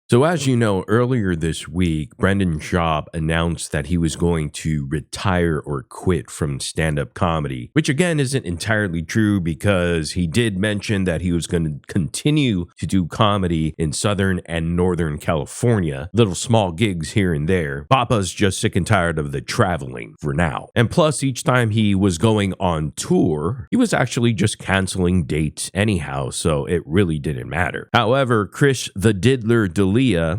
So as you know, earlier this week, Brendan Schaub announced that he was going to retire or quit from stand-up comedy, which again isn't entirely true because he did mention that he was going to continue to do comedy in Southern and Northern California, little small gigs here and there. Papa's just sick and tired of the traveling for now. And plus, each time he was going on tour, he was actually just canceling dates anyhow, so it really didn't matter. However, Chris the Diddler D'Elia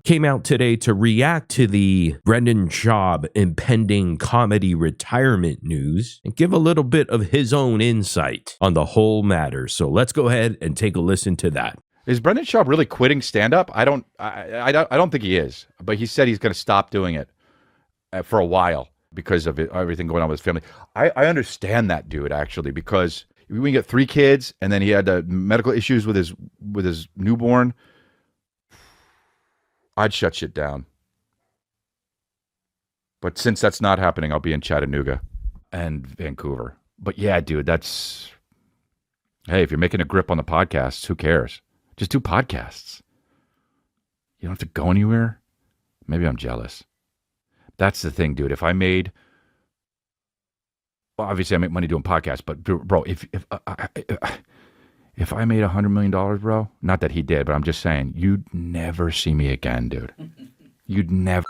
came out today to react to the Brendan Schaub impending comedy retirement news and give a little bit of his own insight on the whole matter. So let's go ahead and take a listen to that. Is Brendan Schaub really quitting stand-up? I don't think he is, but he said he's going to stop doing it for a while because of everything going on with his family. I understand that, dude, actually, because we get 3 kids and then he had medical issues with his newborn. I'd shut shit down. But since that's not happening, I'll be in Chattanooga and Vancouver. But yeah, dude, hey, if you're making a grip on the podcasts, who cares? Just do podcasts. You don't have to go anywhere. Maybe I'm jealous. That's the thing, dude. If I made, well, obviously I make money doing podcasts, but bro, if I made $100 million, bro, not that he did, but I'm just saying, you'd never see me again, dude. You'd never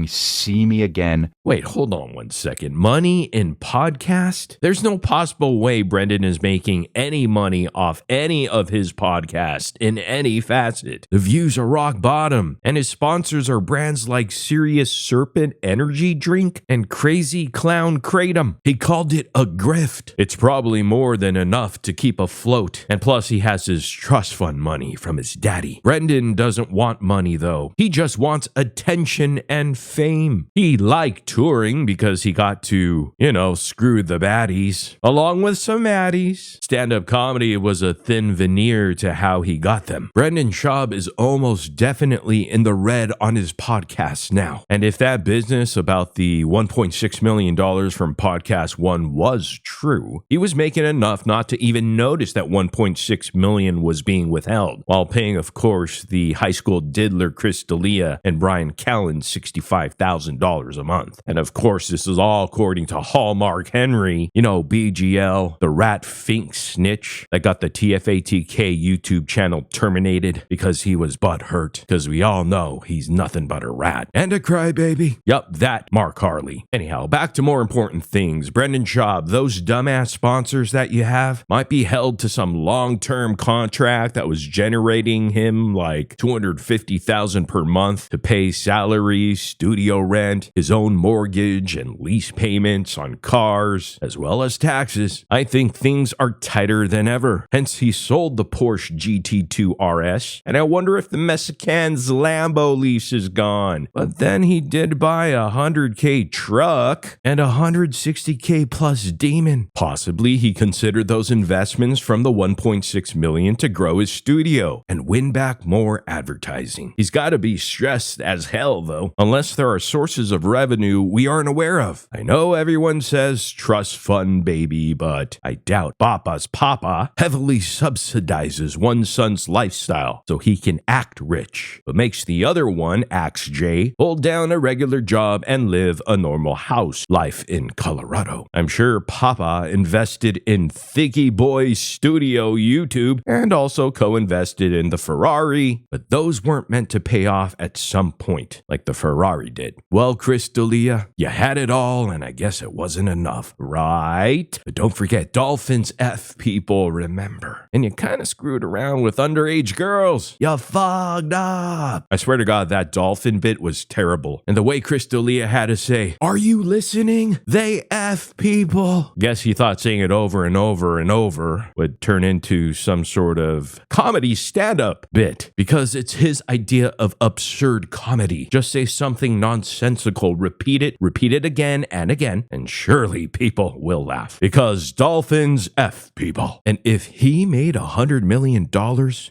see me again. Wait, hold on one second. Money in podcast? There's no possible way Brendan is making any money off any of his podcasts in any facet. The views are rock bottom, and his sponsors are brands like Serious Serpent Energy Drink and Crazy Clown Kratom. He called it a grift. It's probably more than enough to keep afloat, and plus he has his trust fund money from his daddy. Brendan doesn't want money though. He just wants attention and fame. He liked touring because he got to, screw the baddies, along with some addies. Stand-up comedy was a thin veneer to how he got them. Brendan Schaub is almost definitely in the red on his podcast now. And if that business about the $1.6 million from Podcast One was true, he was making enough not to even notice that $1.6 million was being withheld, while paying, of course, the high school diddler Chris D'Elia and Brian Callen $65,000 a month. And of course, this is all according to Hallmark Henry, BGL, the rat fink snitch that got the TFATK YouTube channel terminated because he was butthurt, because we all know he's nothing but a rat and a crybaby. Yup, that Mark Harley. Anyhow, back to more important things. Brendan Schaub, those dumbass sponsors that you have might be held to some long-term contract that was generating him like $250,000 per month to pay salaries, studio rent, his own mortgage and lease payments on cars, as well as taxes. I think things are tighter than ever. Hence, he sold the Porsche GT2 RS, and I wonder if the Mexican's Lambo lease is gone. But then he did buy a $100K truck and a $160K plus Demon. Possibly he considered those investments from the $1.6 million to grow his studio and win back more advertising. He's got to be stressed as hell though, unless there are sources of revenue we aren't aware of. I know everyone says trust fund baby, but I doubt Papa's papa heavily subsidizes one son's lifestyle so he can act rich, but makes the other one, Axe J, hold down a regular job and live a normal house life in Colorado. I'm sure Papa invested in Thicky Boy's studio YouTube and also co-invested in the Ferrari, but those weren't meant to pay off at some point like the Ferrari did. Well, Chris D'Elia, you had it all, and I guess it wasn't enough, right? But don't forget, Dolphins F people, remember. And you kind of screwed around with underage girls. You fogged up. I swear to God, that dolphin bit was terrible. And the way Chris D'Elia had to say, "Are you listening? They F people." Guess he thought saying it over and over and over would turn into some sort of comedy stand-up bit, because it's his idea of absurd comedy. Just say something something nonsensical, repeat it again and again, and surely people will laugh. Because dolphins F people. And if he made $100 million,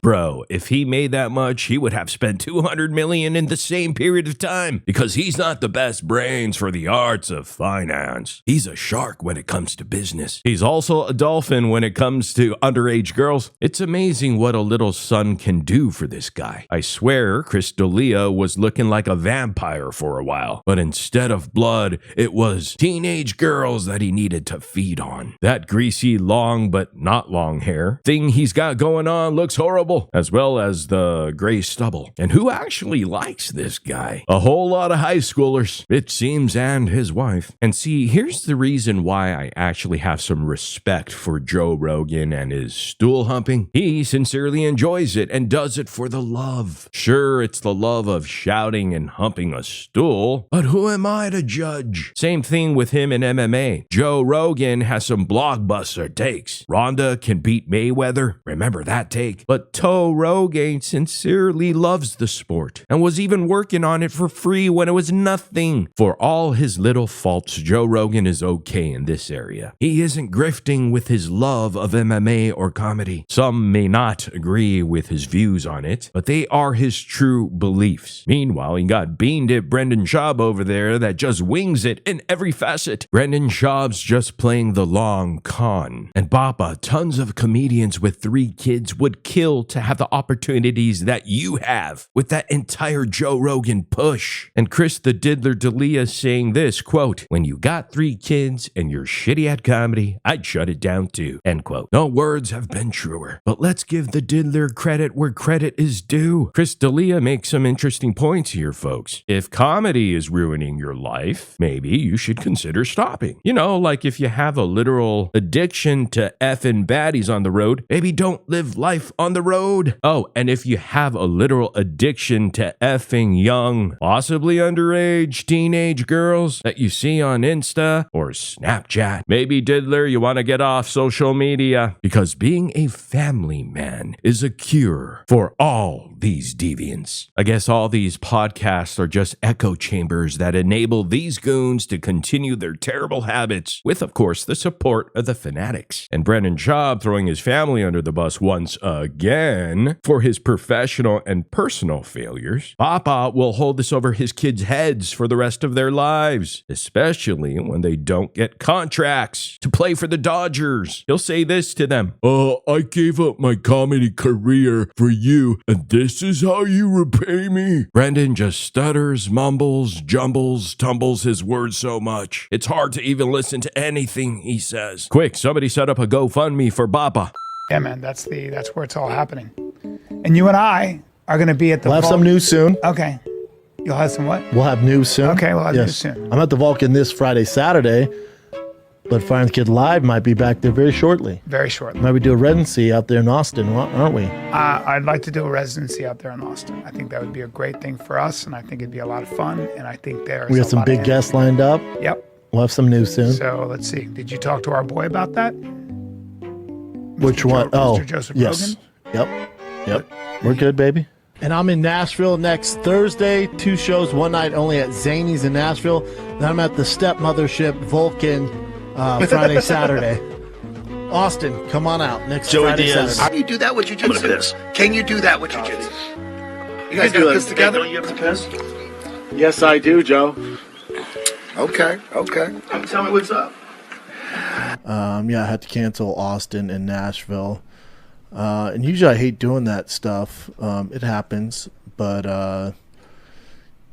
bro, if he made that much, he would have spent $200 million in the same period of time. Because he's not the best brains for the arts of finance. He's a shark when it comes to business. He's also a dolphin when it comes to underage girls. It's amazing what a little son can do for this guy. I swear Chris D'Elia was looking like a vampire for a while, but instead of blood, it was teenage girls that he needed to feed on. That greasy, long but not long hair thing he's got going on looks horrible, as well as the gray stubble. And who actually likes this guy? A whole lot of high schoolers, it seems, and his wife. And see, here's the reason why I actually have some respect for Joe Rogan and his stool humping. He sincerely enjoys it and does it for the love. Sure, it's the love of shouting and humping a stool, but who am I to judge? Same thing with him in MMA. Joe Rogan has some blockbuster takes. Ronda can beat Mayweather. Remember that take? But Toe Rogan sincerely loves the sport and was even working on it for free when it was nothing. For all his little faults, Joe Rogan is okay in this area. He isn't grifting with his love of MMA or comedy. Some may not agree with his views on it, but they are his true beliefs. Meanwhile, he got beamed at Brendan Schaub over there that just wings it in every facet. Brendan Schaub's just playing the long con. And Bappa, tons of comedians with 3 kids would kill to have the opportunities that you have with that entire Joe Rogan push. And Chris the Diddler D'Elia saying this, quote, "When you got 3 kids and you're shitty at comedy, I'd shut it down too," end quote. No words have been truer. But let's give the Diddler credit where credit is due. Chris D'Elia makes some interesting points here, folks. If comedy is ruining your life, maybe you should consider stopping. You know, like if you have a literal addiction to effing baddies on the road, maybe don't live life on the road. Oh, and if you have a literal addiction to effing young, possibly underage teenage girls that you see on Insta or Snapchat, maybe Diddler, you want to get off social media, because being a family man is a cure for all these deviants. I guess all these podcasts are just echo chambers that enable these goons to continue their terrible habits with, of course, the support of the fanatics. And Brendan Schaub throwing his family under the bus once again for his professional and personal failures. Papa will hold this over his kids' heads for the rest of their lives, especially when they don't get contracts to play for the Dodgers. He'll say this to them, "I gave up my comedy career for you, and this is how you repay me." Brendan just stutters, mumbles, jumbles, tumbles his words so much, it's hard to even listen to anything he says. Quick, somebody set up a GoFundMe for Bappa. Yeah, man, that's where it's all happening. And you and I are going to be at the We'll have Vulcan. some news soon. Okay. You'll have some what? We'll have news soon. Okay, we'll have news soon. I'm at the Vulcan this Friday, Saturday, but Fire and Kid Live might be back there very shortly. Very shortly. Might we do a residency out there in Austin, aren't we? I'd like to do a residency out there in Austin. I think that would be a great thing for us, and I think it'd be a lot of fun, and I think there's We got some big guests lined up. Yep. We'll have some news soon. So let's see. Did you talk to our boy about that? Which Mr. one? Mr. Joseph yes. Rogan? Yep. We're good, baby. And I'm in Nashville next Thursday. 2 shows, one night only at Zany's in Nashville. Then I'm at the Step Mothership Vulcan Friday, Saturday. Austin, come on out next Friday, Saturday. How do you do that with jiu-jitsu? Can you do that with jiu-jitsu? You guys got this together? Don't you have to piss? Yes, I do, Joe. Okay. Tell me what's up. Yeah, I had to cancel Austin and Nashville. And usually I hate doing that stuff. It happens. But,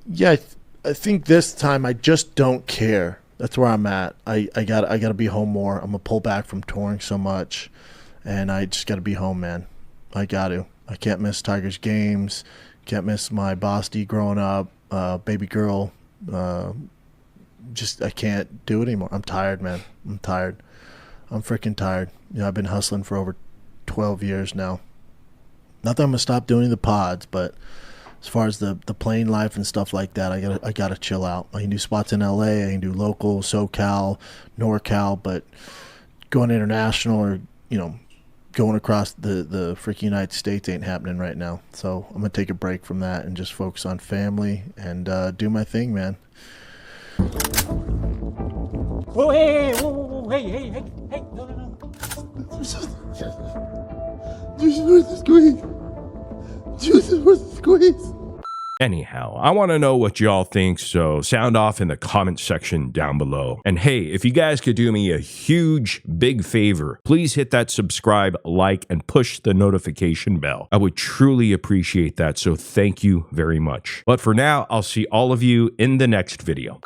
yeah, I think this time I just don't care. That's where I'm at. I gotta be home more. I'm gonna pull back from touring so much, and I just gotta be home, man. I can't miss Tigers games. Can't miss my Basti growing up, baby girl. I can't do it anymore. I'm tired, man. I'm tired. I'm freaking tired. I've been hustling for over 12 years now. Not that I'm gonna stop doing the pods, but as far as the playing life and stuff like that, I gotta chill out. I can do spots in LA, I can do local, SoCal, NorCal, but going international or going across the freaking United States ain't happening right now. So I'm gonna take a break from that and just focus on family and do my thing, man. Whoa, hey, whoa, hey, no. Juices versus squeeze. Anyhow, I want to know what y'all think, so sound off in the comment section down below. And hey, if you guys could do me a huge, big favor, please hit that subscribe, like, and push the notification bell. I would truly appreciate that, so thank you very much. But for now, I'll see all of you in the next video.